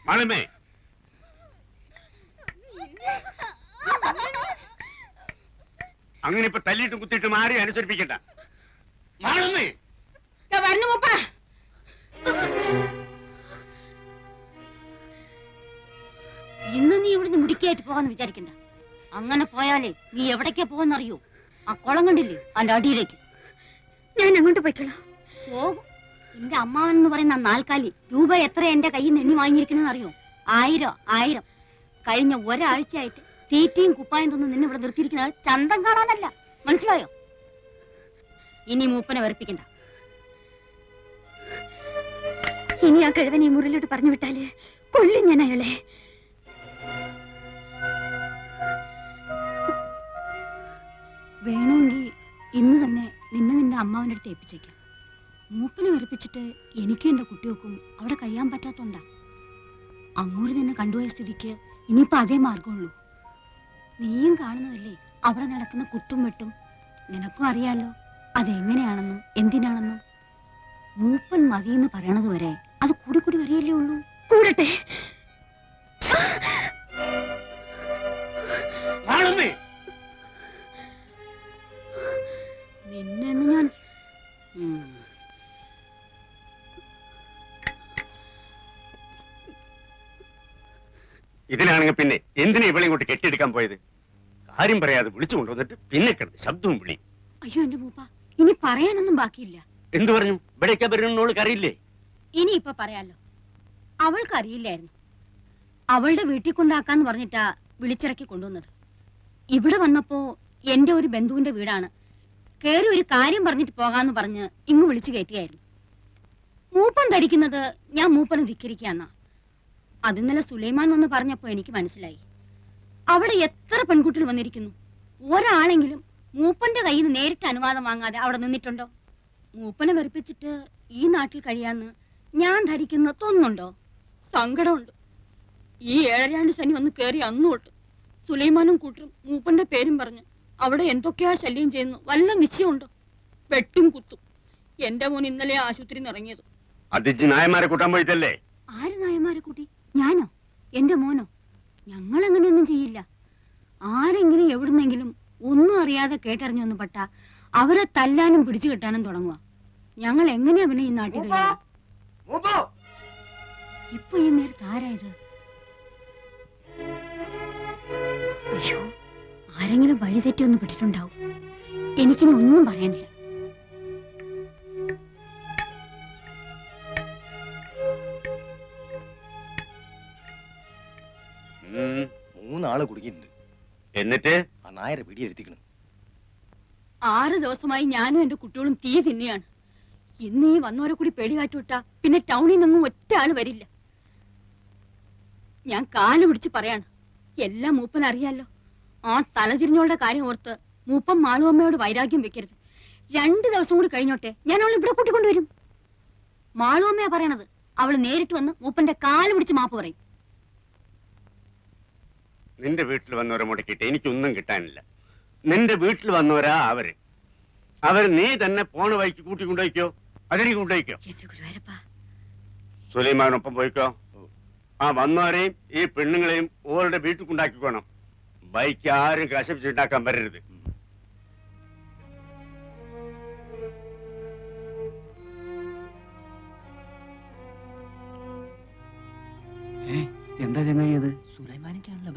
മാളമ്മേ, അങ്ങനെ ഇപ്പൊ തല്ലിയിട്ടും കുത്തിയിട്ടും ആരെയും അനുസരിപ്പിക്കണ്ട. മാളമ്മേ, വരണു മൂപ്പ. ഇന്ന് നീ ഇവിടുന്ന് മുടിക്കായിട്ട് പോകാന്ന് വിചാരിക്കണ്ട. അങ്ങനെ പോയാലേ നീ എവിടേക്കാ പോകാന്നറിയോ? ആ കുളം കണ്ടില്ലേ, അതിന്റെ അടിയിലേക്ക്. ഞാൻ അങ്ങോട്ട് പോയിക്കോളാം. പോകും. എന്റെ അമ്മാവൻ എന്ന് പറയുന്ന 4 രൂപ എത്ര എന്റെ കയ്യിൽ നിന്ന് എണ്ണി വാങ്ങിയിരിക്കണെന്ന് അറിയോ? 1000. കഴിഞ്ഞ ഒരാഴ്ചയായിട്ട് തീറ്റയും കുപ്പായം തന്നു നിന്നെ ഇവിടെ നിർത്തിയിരിക്കുന്നത് ചന്തം കാണാനല്ല. മനസ്സിലായോ? ഇനി മൂപ്പനെ വെറുപ്പിക്കണ്ട. ഇനി ആ കിഴവൻ ഈ മുറിലോട്ട് പറഞ്ഞു വിട്ടാല് കൊല്ലും ഞാൻ അയാളെ. വേണമെങ്കിൽ ഇന്ന് തന്നെ നിന്റെ അമ്മാവന്റെ അടുത്ത് ഏൽപ്പിച്ചേക്കാം. മൂപ്പനെ വെറുപ്പിച്ചിട്ട് എനിക്കും എന്റെ കുട്ടികൾക്കും അവിടെ കഴിയാൻ പറ്റാത്തോണ്ടാ. അങ്ങോട്ട് നിന്നെ കണ്ടുപോയ സ്ഥിതിക്ക് ഇനിയിപ്പോ അതേ മാർഗമുള്ളൂ. നീയും കാണുന്നതല്ലേ അവിടെ നടക്കുന്ന കുത്തും വെട്ടും. നിനക്കും അറിയാലോ അതെങ്ങനെയാണെന്നും എന്തിനാണെന്നും. മൂപ്പൻ മതിയെന്ന് പറയണത് വരെ അത് കൂടി കൂടി വരികയല്ലേ ഉള്ളൂ. കൂടട്ടെ. നിന്നെന്ന് ഞാൻ ഇതിനാണെങ്കിൽ പിന്നെ എന്തിനാ ഇവളെ ഇങ്ങോട്ട് കെട്ടിയെടുക്കാൻ പോയത്? കാര്യം പറയാതെ വിളിച്ചു കൊണ്ടുവന്നിട്ട് പിന്നെ കിടന്ന് ശബ്ദവും വിളി. അയ്യോ എന്റെ മൂപ്പ, ഇനി പറയാനൊന്നും ബാക്കിയില്ല. എന്തു പറഞ്ഞു? ഇവിടേക്ക് വരുന്നോൾക്ക് അറിയില്ലേ? ഇനി ഇപ്പൊ പറയാലോ. അവൾക്ക് അറിയില്ലായിരുന്നു. അവളുടെ വീട്ടിൽ കൊണ്ടാക്കാന്ന് പറഞ്ഞിട്ടാ വിളിച്ചിറക്കി കൊണ്ടുവന്നത്. ഇവിടെ വന്നപ്പോ എന്റെ ഒരു ബന്ധുവിന്റെ വീടാണ്. കേറി ഒരു കാര്യം പറഞ്ഞിട്ട് പോകാന്ന് പറഞ്ഞ് ഇങ്ങ് വിളിച്ചു കയറ്റിയായിരുന്നു. മൂപ്പൻ ധരിക്കുന്നത് ഞാൻ മൂപ്പനെ ധിക്കരിക്കാന്നാ. അത് ഇന്നലെ സുലൈമാൻ എന്ന് പറഞ്ഞപ്പോ എനിക്ക് മനസ്സിലായി. അവിടെ എത്ര പെൺകുട്ടികൾ വന്നിരിക്കുന്നു. ഒരാളെങ്കിലും മൂപ്പന്റെ കയ്യിൽ നിന്ന് നേരിട്ട് അനുവാദം വാങ്ങാതെ അവിടെ നിന്നിട്ടുണ്ടോ? മൂപ്പനെ വെറുപ്പിച്ചിട്ട് ഈ നാട്ടിൽ കഴിയാന്ന് ഞാൻ ധരിക്കുന്ന തോന്നുന്നുണ്ടോ? സങ്കടമുണ്ട്. ഈ 7 ശനി വന്ന് കയറി അന്നു തൊട്ട് സുലൈമാനും കൂട്ടരും മൂപ്പന്റെ പേരും പറഞ്ഞ് അവിടെ എന്തൊക്കെയാ ശല്യം ചെയ്യുന്നു. വല്ല നിശ്ചയമുണ്ടോ? വെട്ടും കുത്തും. എന്റെ മോൻ ഇന്നലെ ആശുപത്രിയിൽ ഇറങ്ങിയത്. നായന്മാരെ കൂട്ടാൻ പോയിട്ടല്ലേ? ആര് നായന്മാരെ കൂട്ടി? ഞാനോ? എന്റെ മോനോ? ഞങ്ങൾ അങ്ങനെയൊന്നും ചെയ്യില്ല. ആരെങ്കിലും എവിടുന്നെങ്കിലും ഒന്നും അറിയാതെ കേട്ടറിഞ്ഞൊന്നും പെട്ട അവരെ തല്ലാനും പിടിച്ചു കെട്ടാനും തുടങ്ങുക. ഞങ്ങൾ എങ്ങനെയാ പിന്നെ ഈ നാട്ടിൽ? ഇപ്പൊ ഈ നേരത്ത് ആരായത്? അയ്യോ, ആരെങ്കിലും വഴിതെറ്റി ഒന്ന് പെട്ടിട്ടുണ്ടാവും. എനിക്കിനി ഒന്നും പറയാനില്ല. മൂന്നാള് കുടുങ്ങിയിട്ടുണ്ട്. എന്നിട്ട് ആ നായരെ പിടിയെടുത്തിക്കണം. 6 ദിവസമായി ഞാനും എന്റെ കുട്ടികളും തീ തിന്നെയാണ്. ഇന്ന് ഈ വന്നവരെ കൂടി പേടി കാട്ടുവിട്ടാ പിന്നെ ടൗണിൽ നിന്നും ഒറ്റ ആള് വരില്ല. ഞാൻ കാല് പിടിച്ച് പറയാണ്, എല്ലാം മൂപ്പൻ അറിയാലോ. ആ തലതിരിഞ്ഞോളുടെ കാര്യം ഓർത്ത് മൂപ്പൻ മാളുവമ്മയോട് വൈരാഗ്യം വെക്കരുത്. 2 ദിവസം കൂടി കഴിഞ്ഞോട്ടെ, ഞാൻ അവളെ ഇവിടെ കൂട്ടിക്കൊണ്ടുവരും. മാളുവമ്മയാ പറയണത്. അവള് നേരിട്ട് വന്ന് മൂപ്പന്റെ കാല് പിടിച്ച് മാപ്പ് പറയും. നിന്റെ വീട്ടിൽ വന്നവരെ മുടക്കിയിട്ട് എനിക്കൊന്നും കിട്ടാനില്ല. നിന്റെ വീട്ടിൽ വന്നവരാ അവര് നീ തന്നെ പോണ വഴിക്ക് കൂട്ടിക്കൊണ്ടുപോയിക്കോ. അതെനിക്ക് കൊണ്ടുപോയിക്കോ. സുലൈമാനൊപ്പം പോയിക്കോ. ആ വന്നവരെയും ഈ പെണ്ണുങ്ങളെയും ഓരുടെ വീട്ടിൽ കൊണ്ടാക്കിക്കോണം. ബൈക്ക് ആരും കശപ്പിച്ചുണ്ടാക്കാൻ വരരുത്. എന്താ ചങ്ങായത്? സുലൈമാനിക്കാണല്ലോ.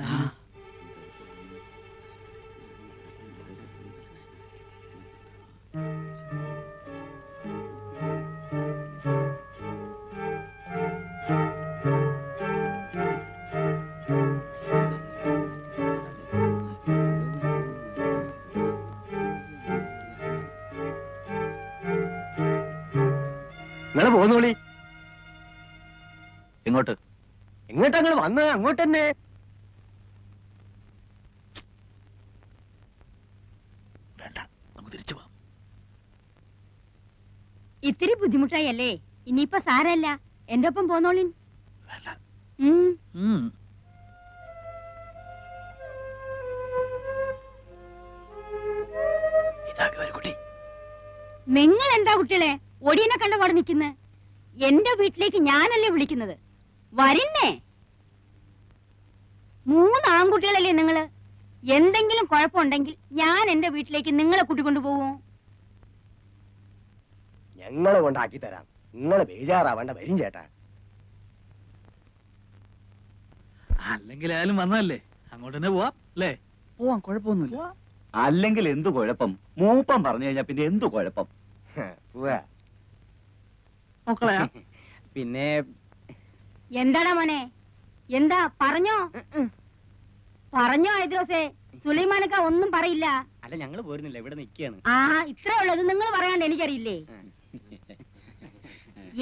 നിങ്ങള് പോന്നോളി. എങ്ങോട്ട്? എങ്ങോട്ടാ നിങ്ങൾ വന്നത്? അങ്ങോട്ട് തന്നെ. വേണ്ട, നമുക്ക് തിരിച്ചു പോവാം. ഇത്തിരി ബുദ്ധിമുട്ടായി അല്ലേ? ഇനിയിപ്പൊ സാരല്ല, എന്റെ ഒപ്പം പോന്നോളിൻ. വേണ്ട. നിങ്ങൾ എന്താ കുട്ടികളെ ഒടിയനെ കണ്ടപാട് നിൽക്കുന്നത്? എന്റെ വീട്ടിലേക്ക് ഞാനല്ലേ വിളിക്കുന്നത്, വരിന്നേ. 3 ആൺകുട്ടികളല്ലേ നിങ്ങള്? എന്തെങ്കിലും കുഴപ്പമുണ്ടെങ്കിൽ ഞാൻ എന്റെ വീട്ടിലേക്ക് നിങ്ങളെ കൂട്ടിക്കൊണ്ടു പോവോ? ഞങ്ങളെ കൊണ്ടാക്കി തരാം, നിങ്ങളെ ബേജാറാവേണ്ട വരും ചേട്ടാ. അല്ലെങ്കിൽ ആയാലും വന്നതല്ലേ, അങ്ങോട്ട് തന്നെ പോവാം അല്ലേ? പോവാം, കുഴപ്പമൊന്നുമില്ല. അല്ലെങ്കിൽ എന്തു കുഴപ്പം? മൂപ്പം പറഞ്ഞു കഴിഞ്ഞാ പിന്നെ എന്തു കുഴപ്പം? പോവാ. മക്കളെ പിന്നെ എന്താടാ മോനെ, എന്താ പറഞ്ഞോ? പറഞ്ഞോ ഐദ്രോസേ? സുലൈമാനക്ക ഒന്നും പറയില്ല. അല്ല, ഞങ്ങള് പോരുന്നില്ല, ഇവിടെ നിക്കാണ്. ആ ഇത്രേ ഉള്ളത്, നിങ്ങൾ പറയാണ്ട് എനിക്കറിയില്ലേ?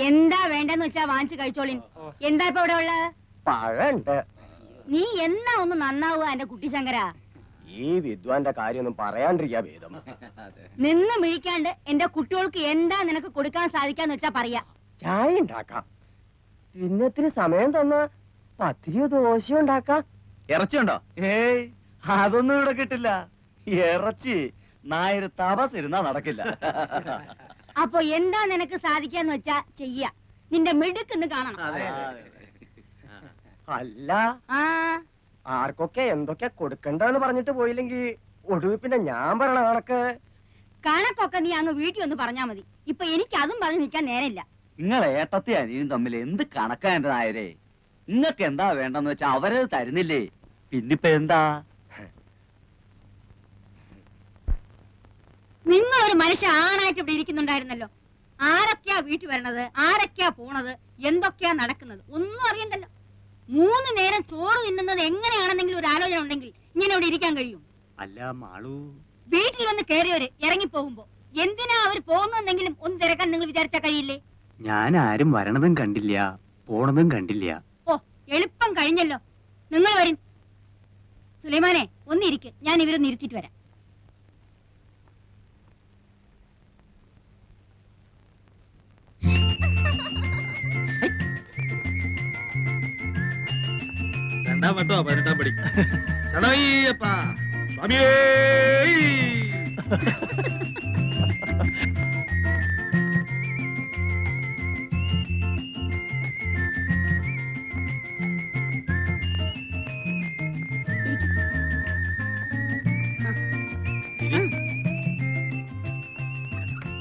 എന്താ വേണ്ടെന്ന് വെച്ചാ വാങ്ങിച്ചു കഴിച്ചോളിൻ. എന്താ ഇപ്പൊ ഇവിടെ ഉള്ളത്? പഴണ്ട്. നീ എന്നാ ഒന്ന് നന്നാവുക എന്റെ കുട്ടി ശങ്കര. ഈ വിദ്വാന്റെ കാര്യമൊന്നും പറയാണ്ടിരിക്കാ ഭേദം. നിന്ന് മിഴിക്കാണ്ട് എന്റെ കുട്ടികൾക്ക് എന്താ നിനക്ക് കൊടുക്കാൻ സാധിക്കാന്ന് വെച്ചാ പറയാ. ചായ ഉണ്ടാക്കാം, പിന്നെ ഇത്തിരി സമയം തന്നാ പത്തിരിയോ ദോശയോ ഉണ്ടാക്കാം. ഇറച്ചിയുണ്ടോ? ഏയ്, അതൊന്നും ഇവിടെ കിട്ടില്ല. ഇറച്ചി നായർ തപസ് ഇരുന്നാ നടക്കില്ല. അപ്പൊ എന്താ നിനക്ക് സാധിക്കാന്ന് വെച്ചാ ചെയ്യ. നിന്റെ മിടുക്കെന്ന് കാണണം. അല്ല, ആ ആർക്കൊക്കെ എന്തൊക്കെ കൊടുക്കണ്ടെന്ന് പറഞ്ഞിട്ട് പോയില്ലെങ്കി ഒടുവിൽ പിന്നെ ഞാൻ പറയണ കണക്ക്. കണക്കൊക്കെ നീ അങ്ങ് വീട്ടിൽ ഒന്ന് പറഞ്ഞാ മതി. ഇപ്പൊ എനിക്ക് അതും പറഞ്ഞ് നിൽക്കാൻ നേരമില്ല. നിങ്ങളെ ഏട്ടത്തി അനിയും തമ്മിൽ എന്ത് കണക്കാ എന്റെ നായരെ? നിങ്ങക്ക് എന്താ വേണ്ടെന്ന് വെച്ചാ അവരത് തരുന്നില്ലേ, പിന്നിപ്പ എന്താ? നിങ്ങളൊരു മനുഷ്യ ആണായിട്ട് ഇവിടെ ഇരിക്കുന്നുണ്ടായിരുന്നല്ലോ. ആരൊക്കെയാ വീട്ടിൽ വരണത്, ആരൊക്കെയാ പോണത്, എന്തൊക്കെയാ നടക്കുന്നത് ഒന്നും അറിയണ്ടല്ലോ. 3 നേരം ചോറ് തിന്നുന്നത് എങ്ങനെയാണെന്നെങ്കിലും ഒരു ആലോചന ഉണ്ടെങ്കിൽ ഇങ്ങനെ ഇവിടെ ഇരിക്കാൻ കഴിയും? അല്ല മാളു, വീട്ടിൽ വന്ന് കയറിയവര് ഇറങ്ങി പോകുമ്പോ എന്തിനാ അവർ പോകുന്നെങ്കിലും ഒന്ന് തിരക്കാൻ നിങ്ങൾ വിചാരിച്ചാ കഴിയില്ലേ? ഞാൻ ആരും വരണതും കണ്ടില്ല, പോണതും കണ്ടില്ല. ഓ, എളുപ്പം കഴിഞ്ഞല്ലോ. നിങ്ങൾ വരും. സുലൈമാനെ ഒന്നിരിക്ക്, ഞാൻ ഇവരെ നിരുത്തിട്ട് വരാം. രണ്ടാം വട്ടോ 18ാം പടി. ശരണയ്യപ്പ സ്വാമിയേ.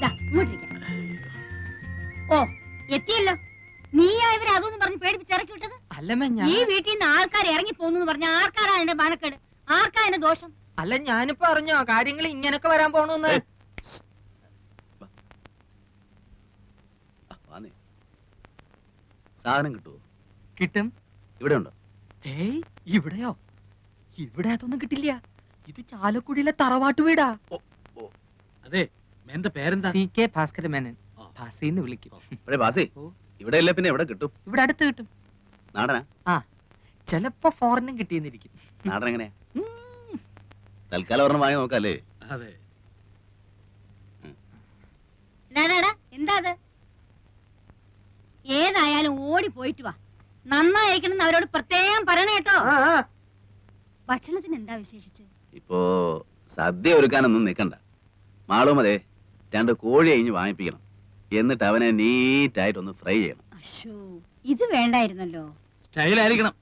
ദാ, ഇങ്ങോട്ടിരിക്കാം. ഓ, എത്തിയല്ലോ. നീയാ ഇവരെ അതൊന്നും പറഞ്ഞ് പേടിപ്പിച്ചിറക്കി വിട്ടത്? അല്ലമ്മ, ഈ വീട്ടിൽ നിന്ന് ആൾക്കാർ ഇറങ്ങി പോകുന്നു പറഞ്ഞ ആർക്കാരാ എന്റെ മാനക്കേട്? ആർക്കാ എന്റെ ദോഷം? അല്ല, ഞാനിപ്പോ അറിഞ്ഞോ കാര്യങ്ങൾ ഇങ്ങനൊക്കെ വരാൻ പോണെന്ന്? സാധനം കിട്ടുവോ? കിട്ടും. ഇവിടെ ഉണ്ടോ? ഏയ്, ഇവിടെയോ? ഇവിടെ അതൊന്നും കിട്ടില്ല. ഇത് ചാലക്കുടിയിലെ തറവാട്ട് വീടാ. അതെ, എന്റെ പേരെന്താ? CK ഭാസ്കര മേനൻ. ഭാസിന്ന് വിളിക്കും. ബാസി, ഇവിടെ ഇല്ല പിന്നെ എവിടെ കിട്ടും? ഇവിടെ അടുത്ത് കിട്ടും. നാടനാ? ചിലപ്പോ ഫോറിനും കിട്ടിയെന്നിരിക്കും. നാടൻ എങ്ങനെയാ? തൽക്കാലം ഒരെണ്ണം വാങ്ങി നോക്കാല്ലേ? അതെ. എന്താ അത്? ഏതായാലും ഓടി പോയിട്ട് വാ. നന്നായിരിക്കണം അവരോട് പ്രത്യേകം പറയണ കേട്ടോ. ഭക്ഷണത്തിന് എന്താ വിശേഷിച്ച്? ഇപ്പോ സദ്യ ഒരുക്കാനൊന്നും നിൽക്കണ്ട. മാളും അതെ 2 കോഴി അഴിഞ്ഞ് വാങ്ങിപ്പിക്കണം. എന്നിട്ട് അവനെ നീറ്റായിട്ടൊന്ന് ഫ്രൈ ചെയ്യണം. അശ്ശോ, ഇത് വേണ്ടായിരുന്നല്ലോ. സ്റ്റൈലായിരിക്കണം.